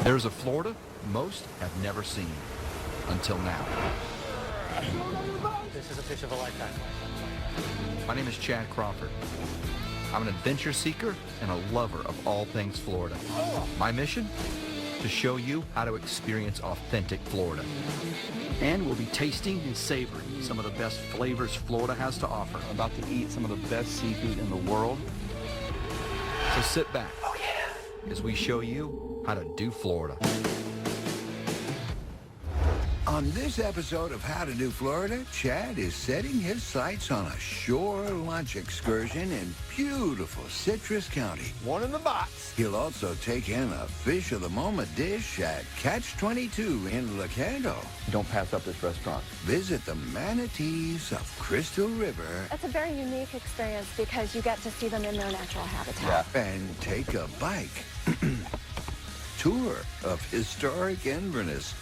There's a Florida most have never seen until now. This is a fish of a lifetime. My name is Chad Crawford. I'm an adventure seeker and a lover of all things Florida. My mission? To show you how to experience authentic Florida. And we'll be tasting and savoring some of the best flavors Florida has to offer. I'm about to eat some of the best seafood in the world. So sit back. Oh yeah. As we show you how to do Florida. On this episode of How to Do Florida, Chad is setting his sights on a shore lunch excursion in beautiful Citrus County. One in the box. He'll also take in a fish of the moment dish at Catch 22 in Locato. Don't pass up this restaurant. Visit the manatees of Crystal River. It's a very unique experience because you get to see them in their natural habitat. And take a bike tour of historic Inverness.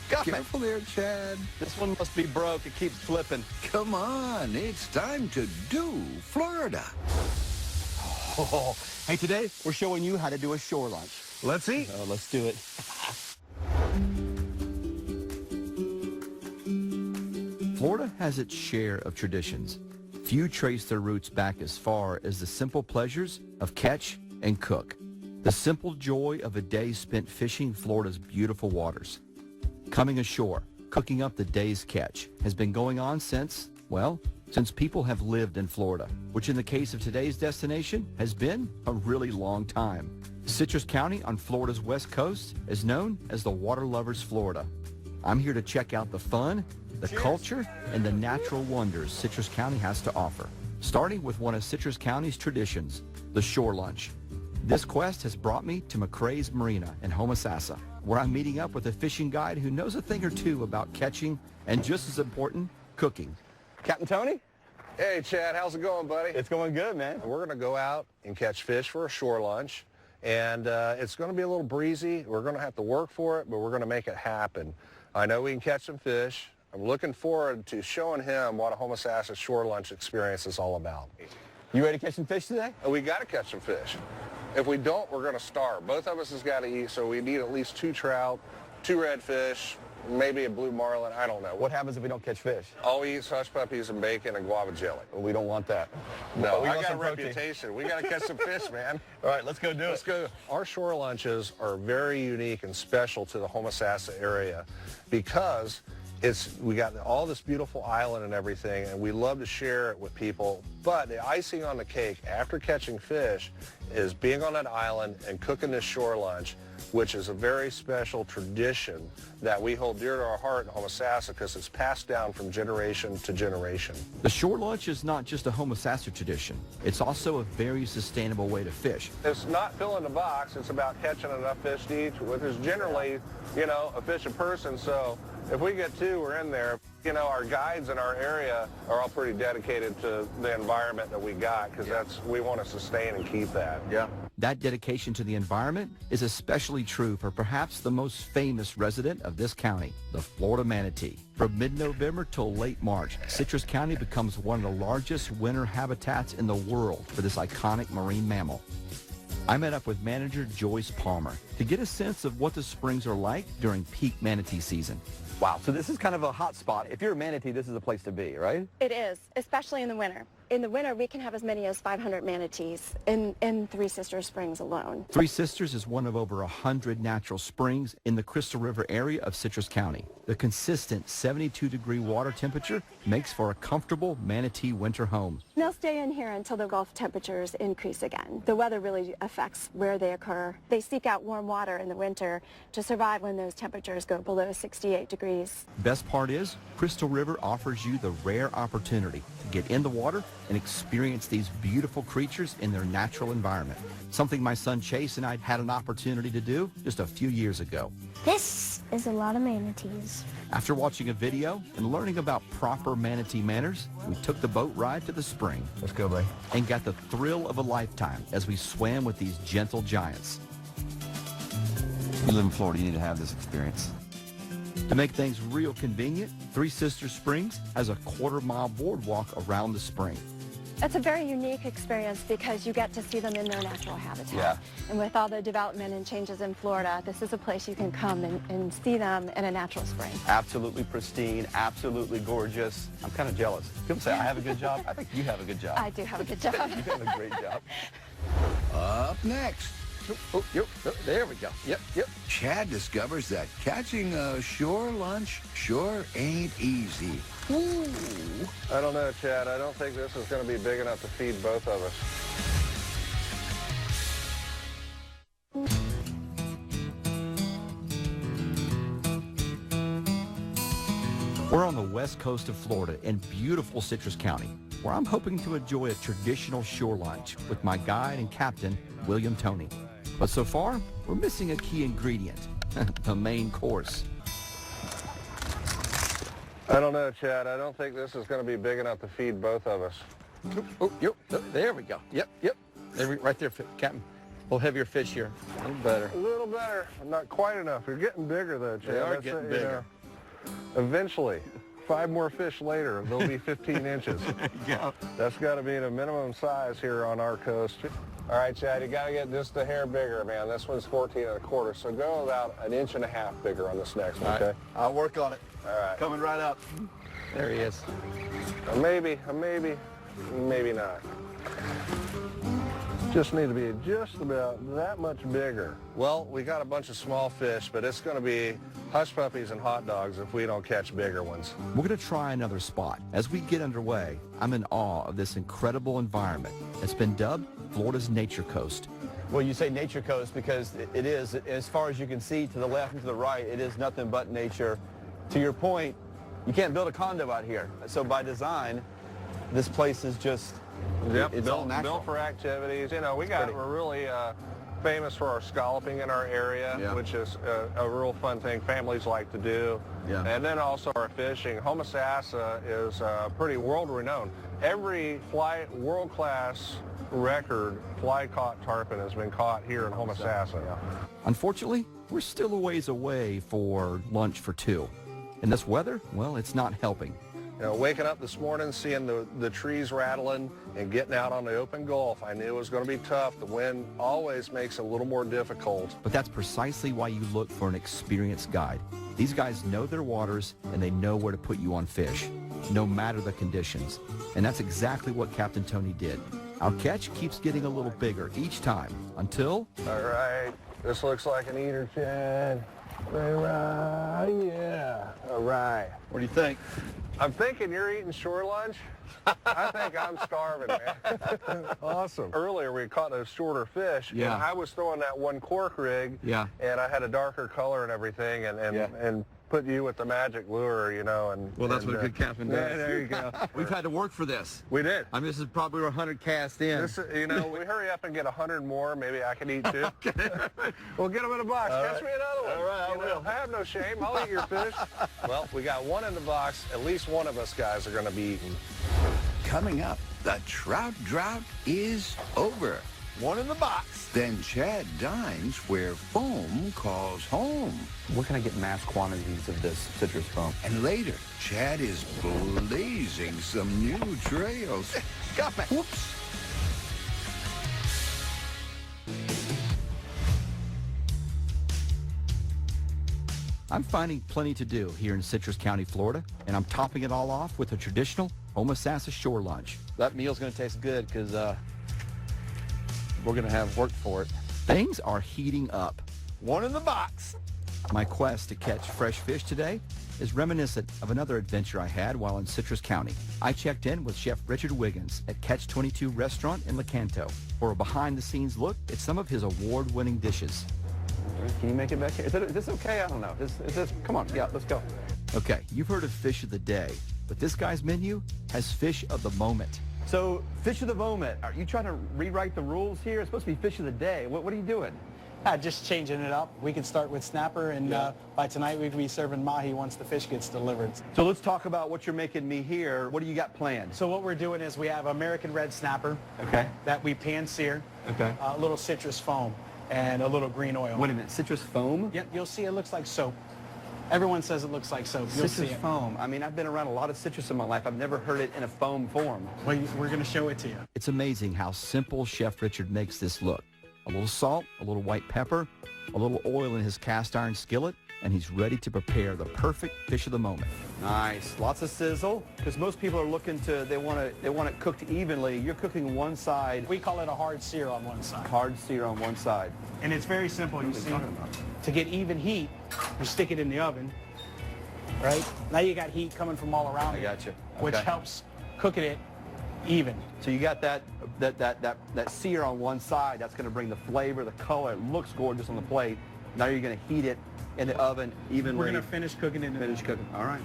Careful there, Chad. This one must be broke. It keeps flipping. Come on, it's time to do Florida. Oh, hey, today we're showing you how to do a shore lunch. Let's eat. Let's do it. Florida has its share of traditions. Few trace their roots back as far as the simple pleasures of catch and cook. The simple joy of a day spent fishing Florida's beautiful waters. Coming ashore, cooking up the day's catch has been going on since people have lived in Florida, which in the case of today's destination has been a really long time. Citrus County on Florida's west coast is known as the Water Lovers Florida. I'm here to check out the fun, the culture, and the natural wonders Citrus County has to offer, starting with one of Citrus County's traditions, the shore lunch. This quest has brought me to McCrae's Marina in Homosassa, where I'm meeting up with a fishing guide who knows a thing or two about catching and, just as important, cooking. Captain Tony? Hey, Chad, how's it going, buddy? It's going good, man. We're going to go out and catch fish for a shore lunch, and it's going to be a little breezy. We're going to have to work for it, but we're going to make it happen. I know we can catch some fish. I'm looking forward to showing him what a Homosassa shore lunch experience is all about. You ready to catch some fish today? We got to catch some fish. If we don't, we're going to starve. Both of us has got to eat, so we need at least 2 trout, 2 redfish, maybe a blue marlin. I don't know. What happens if we don't catch fish? All we eat is hush puppies and bacon and guava jelly. We don't want that. No, we I want got a some protein. reputation. We got to catch some fish, man. All right, let's go do it. Let's go. Our shore lunches are very unique and special to the Homosassa area because we got all this beautiful island and everything, and we love to share it with people. But the icing on the cake after catching fish is being on that island and cooking this shore lunch, which is a very special tradition that we hold dear to our heart in Homosassa because it's passed down from generation to generation. The shore lunch is not just a Homosassa tradition. It's also a very sustainable way to fish. It's not filling the box. It's about catching enough fish to eat, which is generally, a fish a person. So if we get 2, we're in there. Our guides in our area are all pretty dedicated to the environment that we got because we want to sustain and keep that. Yeah. That dedication to the environment is especially true for perhaps the most famous resident of this county, the Florida manatee. From mid-November till late March, Citrus County becomes one of the largest winter habitats in the world for this iconic marine mammal. I met up with manager Joyce Palmer to get a sense of what the springs are like during peak manatee season. Wow, so this is kind of a hot spot. If you're a manatee, this is the place to be, right? It is, especially in the winter. In the winter, we can have as many as 500 manatees in Three Sisters Springs alone. Three Sisters is one of over 100 natural springs in the Crystal River area of Citrus County. The consistent 72-degree water temperature makes for a comfortable manatee winter home. They'll stay in here until the Gulf temperatures increase again. The weather really affects where they occur. They seek out warm water in the winter to survive when those temperatures go below 68 degrees. Best part is, Crystal River offers you the rare opportunity to get in the water and experience these beautiful creatures in their natural environment. Something my son Chase and I had an opportunity to do just a few years ago. This is a lot of manatees. After watching a video and learning about proper manatee manners, we took the boat ride to the spring. Let's go, buddy. And got the thrill of a lifetime as we swam with these gentle giants. You live in Florida, you need to have this experience. To make things real convenient, Three Sisters Springs has a quarter-mile boardwalk around the spring. It's a very unique experience because you get to see them in their natural habitat. Yeah. And with all the development and changes in Florida, this is a place you can come and see them in a natural spring. Absolutely pristine, absolutely gorgeous. I'm kind of jealous. People say I have a good job. I think you have a good job. I do have a good job. You have a great job. Up next, There we go. Yep. Chad discovers that catching a shore lunch sure ain't easy. Ooh. I don't know, Chad. I don't think this is going to be big enough to feed both of us. We're on the west coast of Florida in beautiful Citrus County, where I'm hoping to enjoy a traditional shore lunch with my guide and captain, William Toney. But so far, we're missing a key ingredient, the main course. I don't know, Chad. I don't think this is going to be big enough to feed both of us. There we go. Yep. Right there, Captain. A little heavier fish here. A little better. A little better. Not quite enough. You're getting bigger, though, Chad. They are That's getting it, you bigger. know. Eventually, 5 more fish later, they'll be 15 inches. Yeah. That's got to be the minimum size here on our coast. All right, Chad, you got to get just a hair bigger, man. This one's 14 1/4, so go about 1.5 inches bigger on this next one, All right. okay? I'll work on it. All right. Coming right up. There he is. Maybe not. Just need to be just about that much bigger. Well, we got a bunch of small fish, but it's going to be hush puppies and hot dogs if we don't catch bigger ones. We're going to try another spot. As we get underway, I'm in awe of this incredible environment. It's been dubbed Florida's Nature Coast. Well, you say nature coast because it is, as far as you can see to the left and to the right, it is nothing but nature. To your point, you can't build a condo out here. So by design, this place is just, it's all natural. Built for activities. You know, we're really famous for our scalloping in our area, Yeah. which is a real fun thing families like to do. Yeah. And then also our fishing. Homosassa is pretty world-renowned. Every world-class record fly-caught tarpon has been caught here in Homosassa. Unfortunately, we're still a ways away for lunch for two. And this weather, well, it's not helping. You know, waking up this morning, seeing the trees rattling and getting out on the open Gulf, I knew it was going to be tough. The wind always makes it a little more difficult. But that's precisely why you look for an experienced guide. These guys know their waters and they know where to put you on fish, no matter the conditions. And that's exactly what Captain Toney did. Our catch keeps getting a little bigger each time until... All right, this looks like an eater, Chad. Right, yeah. All right. What do you think? I'm thinking you're eating shore lunch. I think I'm starving, man. Awesome. Earlier we caught those shorter fish, Yeah. and I was throwing that one cork rig, Yeah. and I had a darker color and everything, and put you with the magic lure, you know, and Well, that's and, what a good captain does. Yeah, there you go. We've had to work for this. We did. I mean, this is probably 100 cast in. This, you know, we hurry up and get 100 more. Maybe I can eat 2. We'll get them in a box. Catch me another one. All right, I You know, will. I have no shame. I'll eat your fish. Well, we got one in the box. At least one of us guys are going to be eating. Coming up, the trout drought is over. One in the box. Then Chad dines where foam calls home. Where can I get mass quantities of this citrus foam? And later, Chad is blazing some new trails. Got me. Whoops. I'm finding plenty to do here in Citrus County, Florida, and I'm topping it all off with a traditional Homosassa shore lunch. That meal's going to taste good because we're going to have work for it. Things are heating up. One in the box. My quest to catch fresh fish today is reminiscent of another adventure I had while in Citrus County. I checked in with Chef Richard Wiggins at Catch 22 Restaurant in Lecanto for a behind-the-scenes look at some of his award-winning dishes. Can you make it back here? Is this okay? I don't know. Is this, come on, yeah, let's go. Okay, you've heard of Fish of the Day, but this guy's menu has Fish of the Moment. So, fish of the moment. Are you trying to rewrite the rules here? It's supposed to be fish of the day. What are you doing? Just changing it up. We could start with snapper, and by tonight we could be serving mahi once the fish gets delivered. So let's talk about what you're making me here. What do you got planned? So what we're doing is we have American red snapper Okay. that we pan sear, Okay. a little citrus foam, and a little green oil. Wait a minute, citrus foam? Yep, you'll see it looks like soap. Everyone says it looks like soap. You'll see Citrus it. foam. I mean, I've been around a lot of citrus in my life. I've never heard it in a foam form. Well, we're going to show it to you. It's amazing how simple Chef Richard makes this look. A little salt, a little white pepper, a little oil in his cast iron skillet, and he's ready to prepare the perfect fish of the moment. Nice. Lots of sizzle, because most people are looking to, they want it cooked evenly. You're cooking one side, We call it a hard sear on one side. hard sear on one side. And it's very simple. You see, talking about? to get even heat, you stick it in the oven, right? Now you got heat coming from all around I it, got you. which Okay. helps cooking it even. So you got that sear on one side. That's going to bring the flavor, the color. It looks gorgeous on the plate. Now you're going to heat it in the oven evenly. We're going to finish cooking it in the Finish cooking. All right.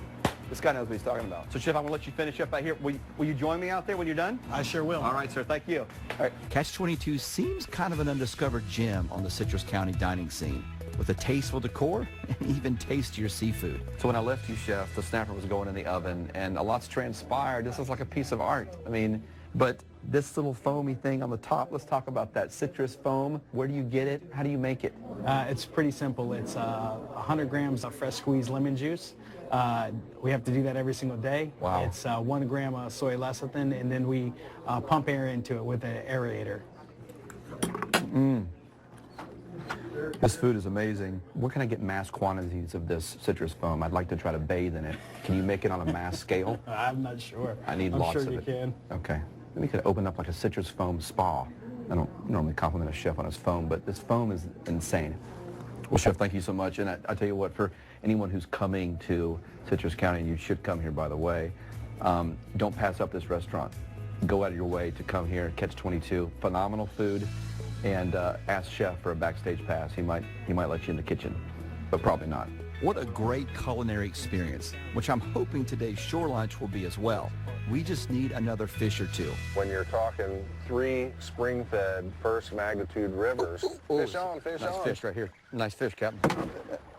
This guy knows what he's talking about. So, Chef, I'm going to let you finish up out here. Will you join me out there when you're done? I sure will. All right, sir. Thank you. All right. Catch-22 seems kind of an undiscovered gem on the Citrus County dining scene, with a tasteful decor and even tastier seafood. So when I left you, Chef, the snapper was going in the oven, and a lot's transpired. This is like a piece of art. I mean, but this little foamy thing on the top, let's talk about that citrus foam. Where do you get it? How do you make it? It's pretty simple. It's 100 grams of fresh squeezed lemon juice. We have to do that every single day. Wow. It's 1 gram of soy lecithin, and then we pump air into it with an aerator. This food is amazing. Where can I get mass quantities of this citrus foam? I'd like to try to bathe in it. Can you make it on a mass scale? I'm not sure. I need I'm lots sure of you it. can. Okay. Then we could open up like a citrus foam spa. I don't normally compliment a chef on his foam, but this foam is insane. Well, Chef, thank you so much. And I tell you what, for anyone who's coming to Citrus County, and you should come here, by the way, don't pass up this restaurant. Go out of your way to come here, Catch-22. Phenomenal food. And ask Chef for a backstage pass. He might let you in the kitchen, but probably not. What a great culinary experience, which I'm hoping today's shore lunch will be as well. We just need another fish or two. When you're talking 3 spring-fed first magnitude rivers, fish on, fish Nice on. fish right here. Nice fish, Captain.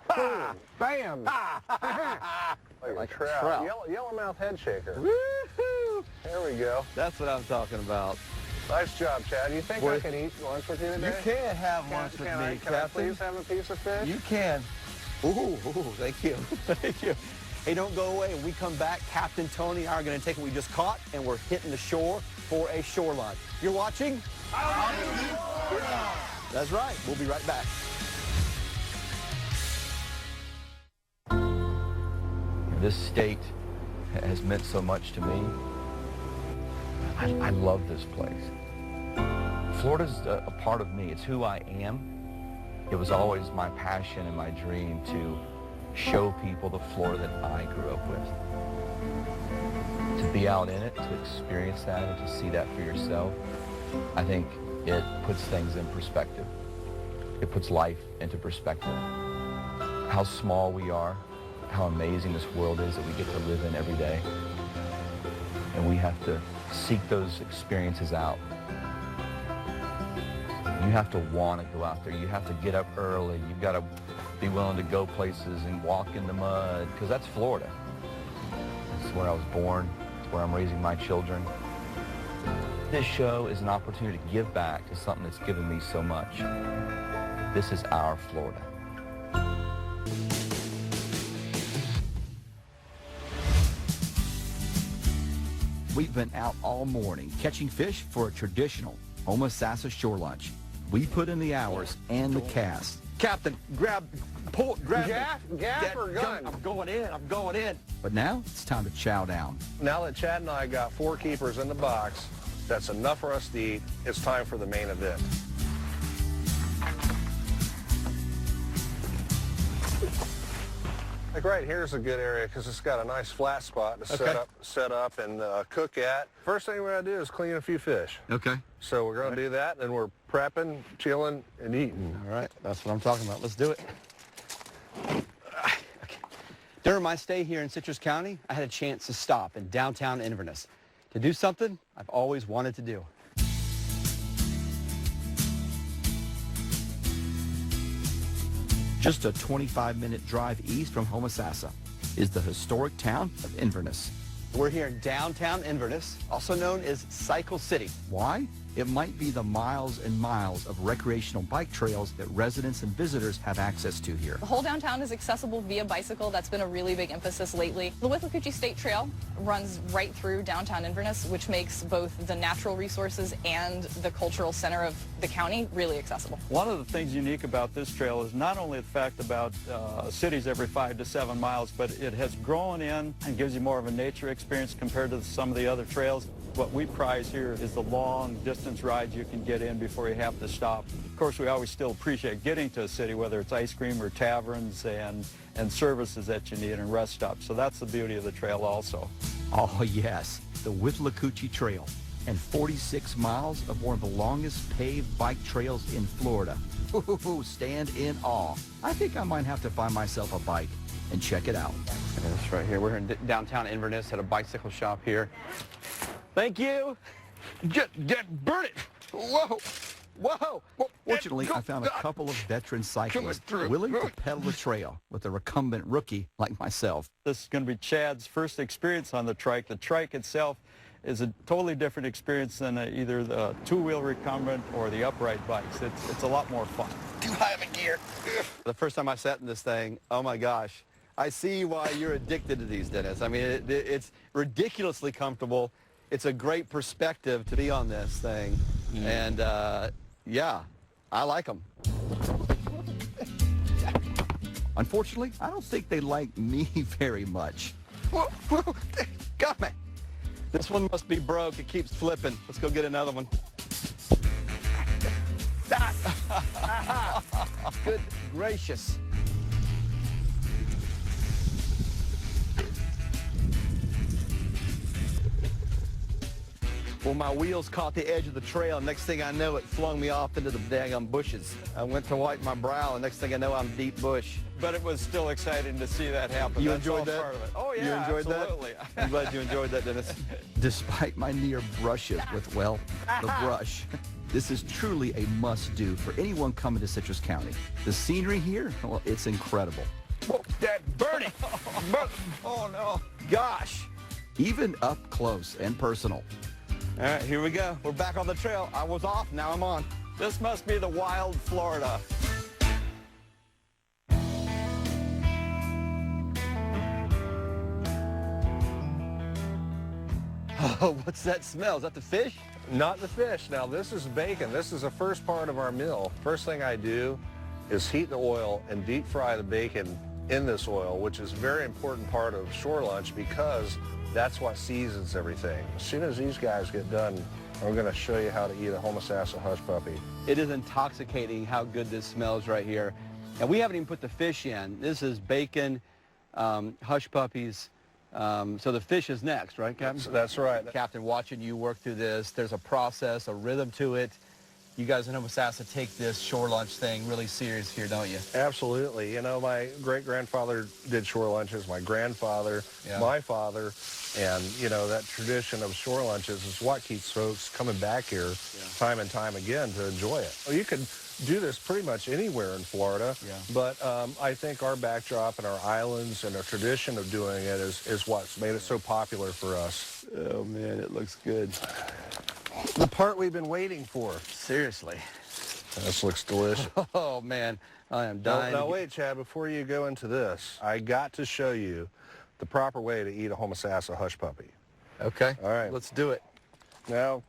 Ah, bam! like a trout. trout. Yellowmouth head shaker. Woo-hoo! There we go. That's what I'm talking about. Nice job, Chad. You think Boy, I can eat lunch with you today? You can have lunch with Can me, I Captain. please have a piece of fish? You can. Ooh, thank you. Thank you. Hey, don't go away. When we come back, Captain Tony and I are going to take what we just caught, and we're hitting the shore for a shore lunch. You're watching? That's right. We'll be right back. This state has meant so much to me. I love this place. Florida's a part of me. It's who I am. It was always my passion and my dream to show people the Florida that I grew up with. To be out in it, to experience that, and to see that for yourself, I think it puts things in perspective. It puts life into perspective. How small we are, how amazing this world is that we get to live in every day. And we have to seek those experiences out. You have to want to go out there. You have to get up early. You've got to be willing to go places and walk in the mud, because that's Florida. It's where I was born. It's where I'm raising my children. This show is an opportunity to give back to something that's given me so much. This is our Florida. We've been out all morning catching fish for a traditional Homosassa shore lunch. We put in the hours and the cast. Captain, grab Gaff or gun? I'm going in. But now it's time to chow down. Now that Chad and I got 4 keepers in the box, that's enough for us to eat. It's time for the main event. Like right here's a good area because it's got a nice flat spot to set up and cook at. First thing we're gonna do is clean a few fish. Okay. So we're gonna do that, and we're prepping, chilling, and eating. All right, that's what I'm talking about. Let's do it. Okay. During my stay here in Citrus County, I had a chance to stop in downtown Inverness to do something I've always wanted to do. Just a 25-minute drive east from Homosassa is the historic town of Inverness. We're here in downtown Inverness, also known as Cycle City. Why? it might be the miles and miles of recreational bike trails that residents and visitors have access to here. The whole downtown is accessible via bicycle. That's been a really big emphasis lately. The Withlacoochee State Trail runs right through downtown Inverness, which makes both the natural resources and the cultural center of the county really accessible. One of the things unique about this trail is not only the fact about cities every 5 to 7 miles, but it has grown in and gives you more of a nature experience compared to some of the other trails. What we prize here is the long distance rides you can get in before you have to stop. Of course, we always still appreciate getting to a city, whether it's ice cream or taverns and services that you need and rest stops. So that's the beauty of the trail also. Oh yes, the Withlacoochee Trail, and 46 miles of one of the longest paved bike trails in Florida. Ooh, stand in awe. I think I might have to find myself a bike and check it out. Yeah, that's right here. We're in downtown Inverness at a bicycle shop here. Thank you. Burn it. Whoa. Whoa. Fortunately, I found a couple of veteran cyclists willing to pedal the trail with a recumbent rookie like myself. This is going to be Chad's first experience on the trike. The trike itself is a totally different experience than either the two-wheel recumbent or the upright bikes. It's a lot more fun. Too high of a gear. The first time I sat in this thing, oh my gosh. I see why you're addicted to these, Dennis. I mean, it's ridiculously comfortable. It's a great perspective to be on this thing. And yeah, I like them. Unfortunately, I don't think they like me very much. Whoa, got me. This one must be broke. It keeps flipping. Let's go get another one. Good gracious. Well, my wheels caught the edge of the trail, and next thing I know, it flung me off into the daggum bushes. I went to wipe my brow, and next thing I know, I'm deep bush. But it was still exciting to see that happen. You That's enjoyed all that? part of it. Oh, yeah, You enjoyed absolutely. that? I'm glad you enjoyed that, Dennis. Despite my near brushes with, well, the brush, this is truly a must-do for anyone coming to Citrus County. The scenery here, well, it's incredible. Whoa, Dad, burn it! Oh, no. Gosh. Even up close and personal. All right, here we go. We're back on the trail. I was off, now I'm on. This must be the wild Florida. Oh, what's that smell? Is that the fish? Not the fish. Now this is bacon. This is the first part of our meal. First thing I do is heat the oil and deep fry the bacon in this oil, which is a very important part of shore lunch because that's what seasons everything. As soon as these guys get done, I'm going to show you how to eat a Homosassa hush puppy. It is intoxicating how good this smells right here. And we haven't even put the fish in. This is bacon, hush puppies. So the fish is next, right, Captain? That's right. Captain, watching you work through this, there's a process, a rhythm to it. You guys in Homosassa take this shore lunch thing really serious here, don't you? Absolutely. You know, my great-grandfather did shore lunches, my grandfather, my father, and, you know, that tradition of shore lunches is what keeps folks coming back here time and time again to enjoy it. Well, you could do this pretty much anywhere in Florida, but I think our backdrop and our islands and our tradition of doing it is what's made it so popular for us. Oh, man, it looks good. The part we've been waiting for. Seriously. This looks delicious. Oh, man, I am dying. Now wait, Chad, before you go into this, I got to show you the proper way to eat a Homosassa hush puppy. Okay. All right. Let's do it. Now,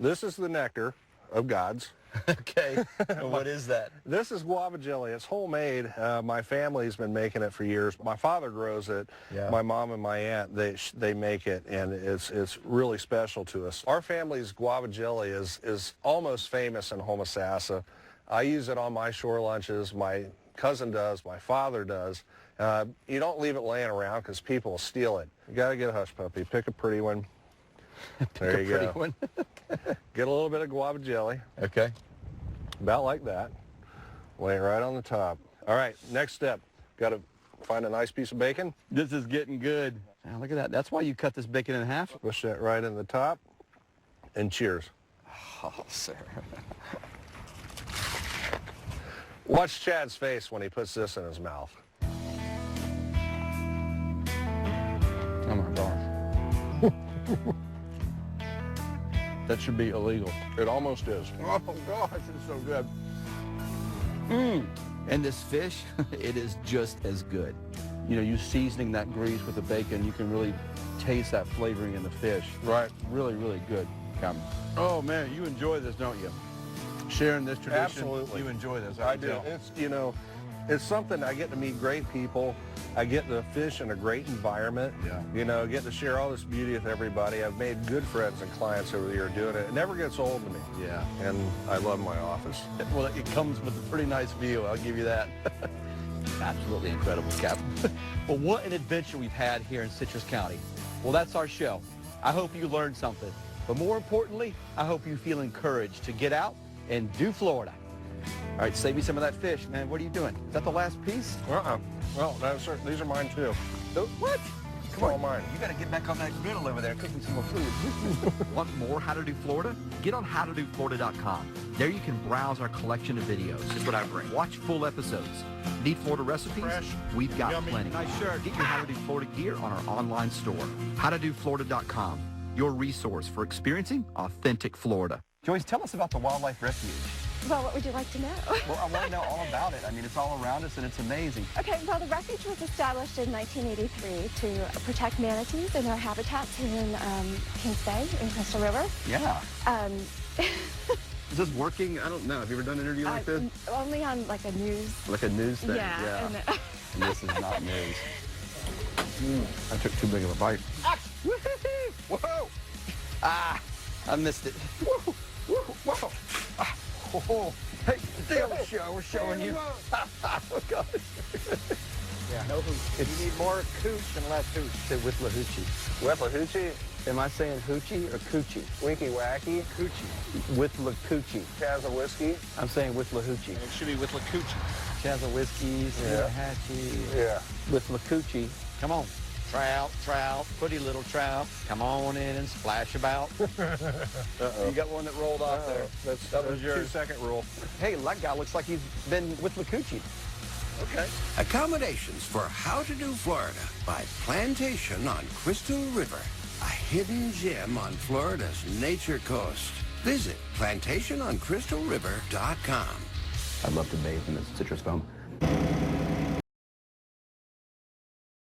this is the nectar of gods. Okay. What is that? This is guava jelly. It's homemade. My family's been making it for years. My father grows it. My mom and my aunt, they make it, and it's really special to us. Our family's guava jelly is almost famous in Homosassa. I use it on my shore lunches. My cousin does. My father does. You don't leave it laying around because people will steal it. You got to get a hush puppy. Pick a pretty one. There you go. One. Get a little bit of guava jelly. Okay. About like that. Lay it right on the top. All right, next step. Got to find a nice piece of bacon. This is getting good. Now, look at that. That's why you cut this bacon in half? Push that right in the top. And cheers. Oh, sir. Watch Chad's face when he puts this in his mouth. Oh, my gosh. that should be illegal. It almost is. Oh, gosh, it's so good. And this fish, it is just as good. You know, you seasoning that grease with the bacon, you can really taste that flavoring in the fish. Right. Really, really good. Oh man, you enjoy this, don't you? Sharing this tradition. Absolutely. You enjoy this. I can do. tell. It's, you know, it's something I get to meet great people. I get to fish in a great environment. Yeah. You know, get to share all this beauty with everybody. I've made good friends and clients over the year doing it. It never gets old to me. Yeah. And I love my office. Well, it comes with a pretty nice view, I'll give you that. Absolutely incredible, Captain. Well, what an adventure we've had here in Citrus County. Well, that's our show. I hope you learned something. But more importantly, I hope you feel encouraged to get out and do Florida. All right, save me some of that fish, man. What are you doing? Is that the last piece? Well, these are mine too. What? Come on, mine. You got to get back on that griddle over there and cook me some more food. Want more How to Do Florida? Get on howtodoflorida.com. There you can browse our collection of videos. That's what I bring. Watch full episodes. Need Florida recipes? Fresh. We've got Yummy. plenty. Nice shirt. Get your How to Do Florida gear on our online store. Howtodoflorida.com. Your resource for experiencing authentic Florida. Joyce, tell us about the Wildlife Refuge. Well, what would you like to know? Well, I want to know all about it. I mean, it's all around us and it's amazing. Okay, well, the refuge was established in 1983 to protect manatees in their habitats here in Kings Bay in Crystal River. Yeah. Is this working? I don't know. Have you ever done an interview like this? Only on like a news. Like a news thing? Yeah. And, And this is not news. I took too big of a bite. Whoa! Ah, I missed it. Whoa! Whoa! Ah, oh. Hey, stay on the show. We're showing you. Oh, God. Yeah, no hooch. If you need more cooch and less hooch, say with Lahoochie. With Lahoochie? Am I saying hoochie or coochie? Winky Wacky? Coochie. With Lahoochie. Has a whiskey? I'm saying with Lahoochie. It should be with Lahoochie. Chazza Whiskies, Yeah. Hatchie. Yeah. With Lahoochie. Come on. Trout, trout, pretty little trout. Come on in and splash about. Uh-oh. You got one that rolled off there. That was your 2-second rule. Hey, that guy looks like he's been with Lahoochie. Okay. Accommodations for How to Do Florida by Plantation on Crystal River, a hidden gem on Florida's nature coast. Visit plantationoncrystalriver.com. I'd love to bathe in this citrus foam.